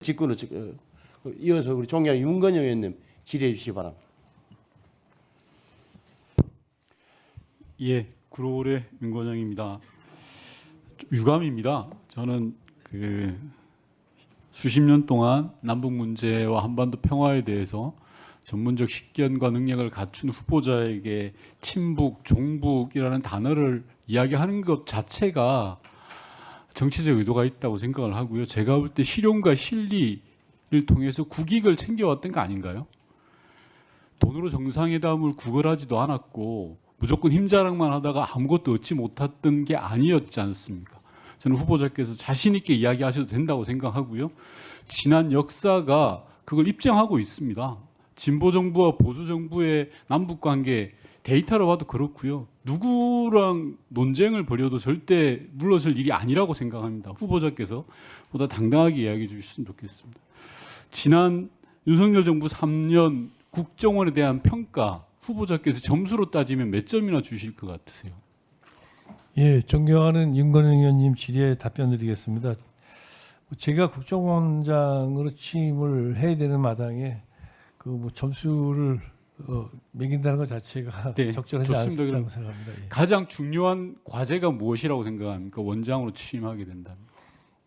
직구는 이어서 우리 존경하는 윤건영 의원님 질의해 주시기 바랍니다. 예, 구로울의 윤건영입니다. 유감입니다. 저는 수십 년 동안 남북 문제와 한반도 평화에 대해서 전문적 식견과 능력을 갖춘 후보자에게 친북, 종북이라는 단어를 이야기하는 것 자체가 정치적 의도가 있다고 생각을 하고요. 제가 볼 때 실용과 실리를 통해서 국익을 챙겨왔던 거 아닌가요? 돈으로 정상회담을 구걸하지도 않았고 무조건 힘자랑만 하다가 아무것도 얻지 못했던 게 아니었지 않습니까? 저는 후보자께서 자신 있게 이야기하셔도 된다고 생각하고요. 지난 역사가 그걸 입증하고 있습니다. 진보 정부와 보수 정부의 남북 관계 데이터로 봐도 그렇고요. 누구랑 논쟁을 벌여도 절대 물러설 일이 아니라고 생각합니다. 후보자께서 보다 당당하게 이야기해 주셨으면 좋겠습니다. 지난 윤석열 정부 3년 국정원에 대한 평가 후보자께서 점수로 따지면 몇 점이나 주실 것 같으세요? 예, 존경하는 윤건영 의원님 질의에 답변드리겠습니다. 제가 국정원장으로 취임을 해야 되는 마당에 점수를 매긴다는 것 자체가 네, 적절하지 좋습니다. 않다고 생각합니다. 예. 가장 중요한 과제가 무엇이라고 생각합니까? 원장으로 취임하게 된다면.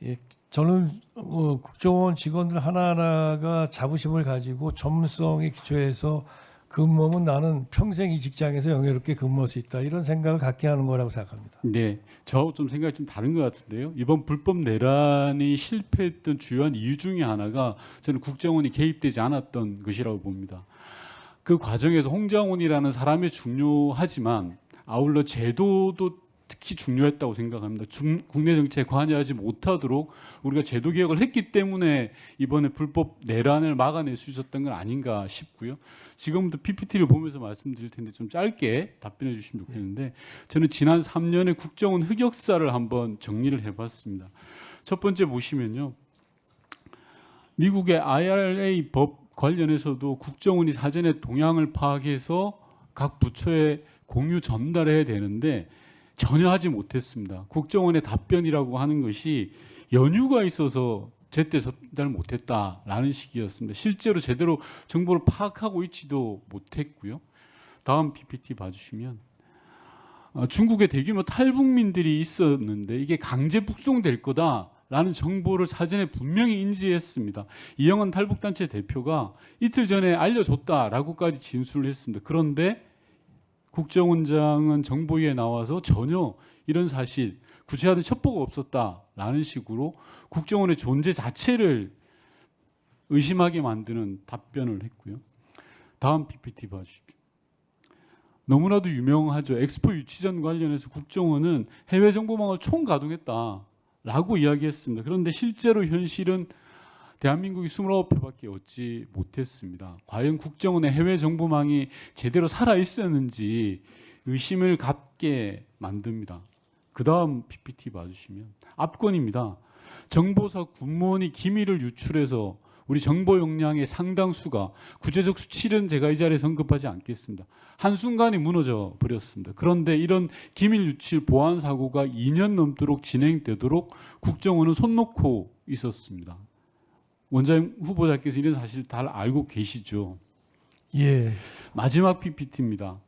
예, 저는 국정원 직원들 하나하나가 자부심을 가지고 전문성에 기초해서 근무하면 나는 평생 이 직장에서 영예롭게 근무할 수 있다 이런 생각을 갖게 하는 거라고 생각합니다. 네, 저하고 좀 생각이 좀 다른 것 같은데요. 이번 불법 내란이 실패했던 주요한 이유 중에 하나가 저는 국정원이 개입되지 않았던 것이라고 봅니다. 그 과정에서 홍장훈이라는 사람이 중요하지만 아울러 제도도 특히 중요했다고 생각합니다. 국내 정치에 관여하지 못하도록 우리가 제도 개혁을 했기 때문에 이번에 불법 내란을 막아낼 수 있었던 건 아닌가 싶고요. 지금부터 PPT를 보면서 말씀드릴 텐데 좀 짧게 답변해 주시면 좋겠는데 저는 지난 3년의 국정원 흑역사를 한번 정리를 해봤습니다. 첫 번째 보시면요. 미국의 IRA 법 관련해서도 국정원이 사전에 동향을 파악해서 각 부처에 공유 전달해야 되는데 전혀 하지 못했습니다. 국정원의 답변이라고 하는 것이 연유가 있어서 제때 전달 못했다라는 식이었습니다. 실제로 제대로 정보를 파악하고 있지도 못했고요. 다음 PPT 봐주시면 중국에 대규모 탈북민들이 있었는데 이게 강제 북송될 거다라는 정보를 사전에 분명히 인지했습니다. 이영환 탈북단체 대표가 이틀 전에 알려줬다라고까지 진술을 했습니다. 그런데 국정원장은 정보위에 나와서 전혀 이런 사실, 구체화된 첩보가 없었다라는 식으로 국정원의 존재 자체를 의심하게 만드는 답변을 했고요. 다음 PPT 봐주십시오. 너무나도 유명하죠. 엑스포 유치전 관련해서 국정원은 해외 정보망을 총가동했다라고 이야기했습니다. 그런데 실제로 현실은 대한민국이 29회밖에 얻지 못했습니다. 과연 국정원의 해외 정보망이 제대로 살아 있었는지 의심을 갖게 만듭니다. 그 다음 PPT 봐주시면 압권입니다. 정보사 군무원이 기밀을 유출해서 우리 정보 역량의 상당수가 구체적 수치는 제가 이 자리에서 언급하지 않겠습니다. 한순간에 무너져 버렸습니다. 그런데 이런 기밀 유출 보안 사고가 2년 넘도록 진행되도록 국정원은 손 놓고 있었습니다. 원장님 후보자께서 이런 사실 다 알고 계시죠? 예. 마지막 PPT입니다.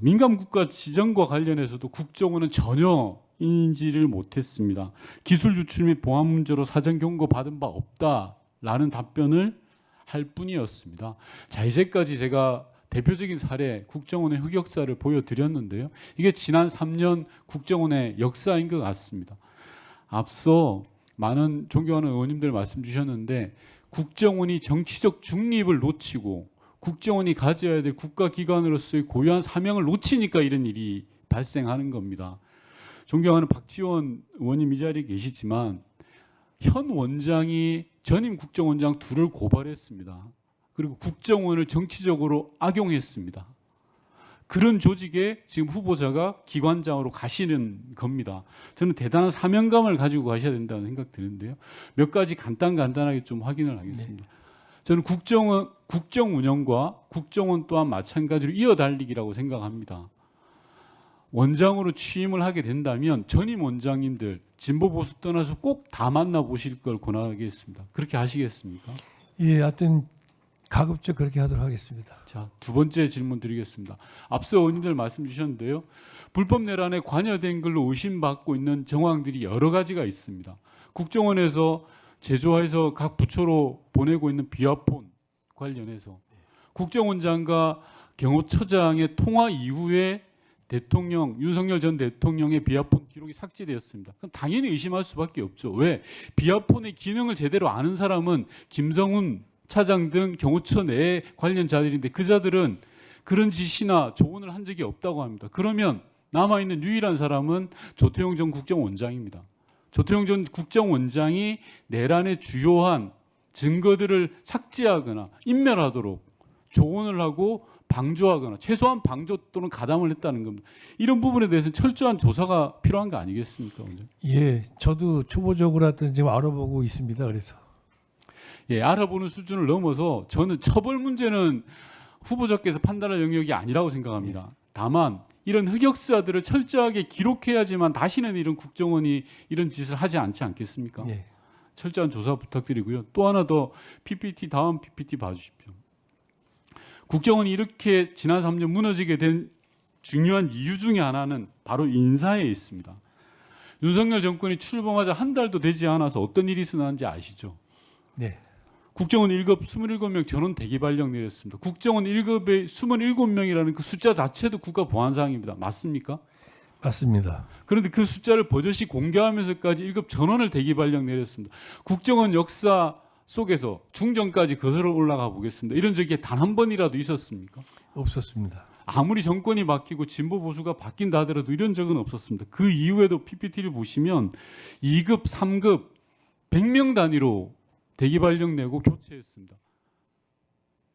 민감 국가 지정과 관련해서도 국정원은 전혀 인지를 못했습니다. 기술 유출 및 보안 문제로 사전 경고 받은 바 없다라는 답변을 할 뿐이었습니다. 자, 이제까지 제가 대표적인 사례 국정원의 흑역사를 보여드렸는데요. 이게 지난 3년 국정원의 역사인 것 같습니다. 앞서 많은 존경하는 의원님들 말씀 주셨는데 국정원이 정치적 중립을 놓치고 국정원이 가져야 될 국가기관으로서의 고유한 사명을 놓치니까 이런 일이 발생하는 겁니다. 존경하는 박지원 의원님 이 자리에 계시지만 현 원장이 전임 국정원장 둘을 고발했습니다. 그리고 국정원을 정치적으로 악용했습니다. 그런 조직에 지금 후보자가 기관장으로 가시는 겁니다. 저는 대단한 사명감을 가지고 가셔야 된다는 생각 드는데요. 몇 가지 간단하게 좀 확인을 하겠습니다. 네. 저는 국정 운영과 국정원 또한 마찬가지로 이어달리기라고 생각합니다. 원장으로 취임을 하게 된다면 전임 원장님들 진보 보수 떠나서 꼭 다 만나 보실 걸 권하겠습니다. 그렇게 하시겠습니까? 예, 하여튼 가급적 그렇게 하도록 하겠습니다. 자, 두 번째 질문 드리겠습니다. 앞서 의원님들 말씀 주셨는데요. 불법 내란에 관여된 걸로 의심받고 있는 정황들이 여러 가지가 있습니다. 국정원에서 제조해서 각 부처로 보내고 있는 비화폰 관련해서 국정원장과 경호처장의 통화 이후에 대통령 윤석열 전 대통령의 비화폰 기록이 삭제되었습니다. 그럼 당연히 의심할 수밖에 없죠. 왜? 비화폰의 기능을 제대로 아는 사람은 김성훈 차장 등 경호처 내 관련자들인데 그 자들은 그런 지시나 조언을 한 적이 없다고 합니다. 그러면 남아있는 유일한 사람은 조태용 전 국정원장입니다. 조태용 전 국정원장이 내란의 주요한 증거들을 삭제하거나 인멸하도록 조언을 하고 방조하거나 최소한 방조 또는 가담을 했다는 겁니다. 이런 부분에 대해서는 철저한 조사가 필요한 거 아니겠습니까, 원장님? 예, 저도 초보적으로 하여튼 지금 알아보고 있습니다. 그래서 예, 알아보는 수준을 넘어서 저는 처벌 문제는 후보자께서 판단할 영역이 아니라고 생각합니다. 다만 이런 흑역사들을 철저하게 기록해야지만 다시는 이런 국정원이 이런 짓을 하지 않지 않겠습니까? 예. 철저한 조사 부탁드리고요. 또 하나 더 PPT 다음 PPT 봐주십시오. 국정원이 이렇게 지난 3년 무너지게 된 중요한 이유 중에 하나는 바로 인사에 있습니다. 윤석열 정권이 출범하자 한 달도 되지 않아서 어떤 일이 일어났는지 아시죠? 네. 국정원 1급 27명 전원 대기 발령 내렸습니다. 국정원 1급에 27명이라는 그 숫자 자체도 국가 보안 사항입니다. 맞습니까? 맞습니다. 그런데 그 숫자를 버젓이 공개하면서까지 1급 전원을 대기 발령 내렸습니다. 국정원 역사 속에서 중정까지 거슬러 올라가 보겠습니다. 이런 적이 단 한 번이라도 있었습니까? 없었습니다. 아무리 정권이 바뀌고 진보 보수가 바뀐다 하더라도 이런 적은 없었습니다. 그 이후에도 PPT를 보시면 2급, 3급 100명 단위로 대기 발령 내고 교체했습니다.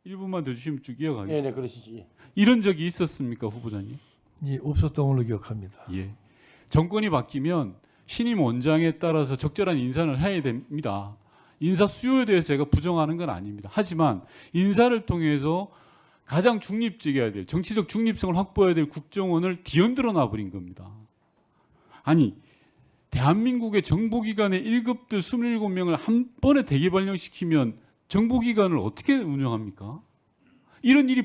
1분만 더 주시면 쭉 이어가겠습니다. 네, 그러시지. 이런 적이 있었습니까, 후보자님? 예, 없었던 걸로 기억합니다. 예. 정권이 바뀌면 신임 원장에 따라서 적절한 인사를 해야 됩니다. 인사 수요에 대해서 제가 부정하는 건 아닙니다. 하지만 인사를 통해서 가장 중립적이어야 될 정치적 중립성을 확보해야 될 국정원을 뒤흔들어 놔버린 겁니다. 아니 대한민국의 정보기관의 1급들 27명을 한 번에 대기 발령시키면 정보기관을 어떻게 운영합니까? 이런 일이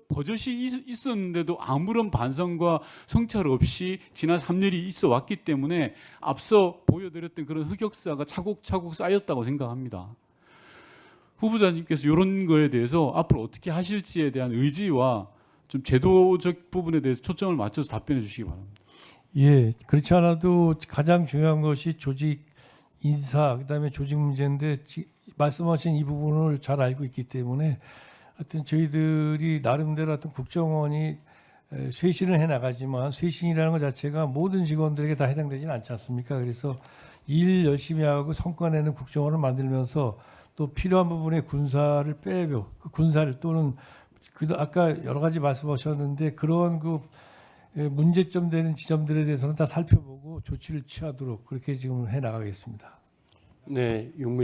버젓이 있었는데도 아무런 반성과 성찰 없이 지난 3년이 있어 왔기 때문에 앞서 보여드렸던 그런 흑역사가 차곡차곡 쌓였다고 생각합니다. 후보자님께서 이런 거에 대해서 앞으로 어떻게 하실지에 대한 의지와 좀 제도적 부분에 대해서 초점을 맞춰서 답변해 주시기 바랍니다. 예, 그렇지 않아도 가장 중요한 것이 조직 인사, 그다음에 조직 문제인데 말씀하신 이 부분을 잘 알고 있기 때문에 하여튼 저희들이 나름대로 하여튼 국정원이 쇄신을 해 나가지만 쇄신이라는 것 자체가 모든 직원들에게 다 해당되지는 않지 않습니까? 그래서 일 열심히 하고 성과 내는 국정원을 만들면서 또 필요한 부분에 군사를 빼고 그 군사를 또는 아까 여러 가지 말씀하셨는데 그런 그 문제점 되는 지점들에 대해서는 다 살펴보고 조치를 취하도록 그렇게 지금 해 나가겠습니다. 네, 윤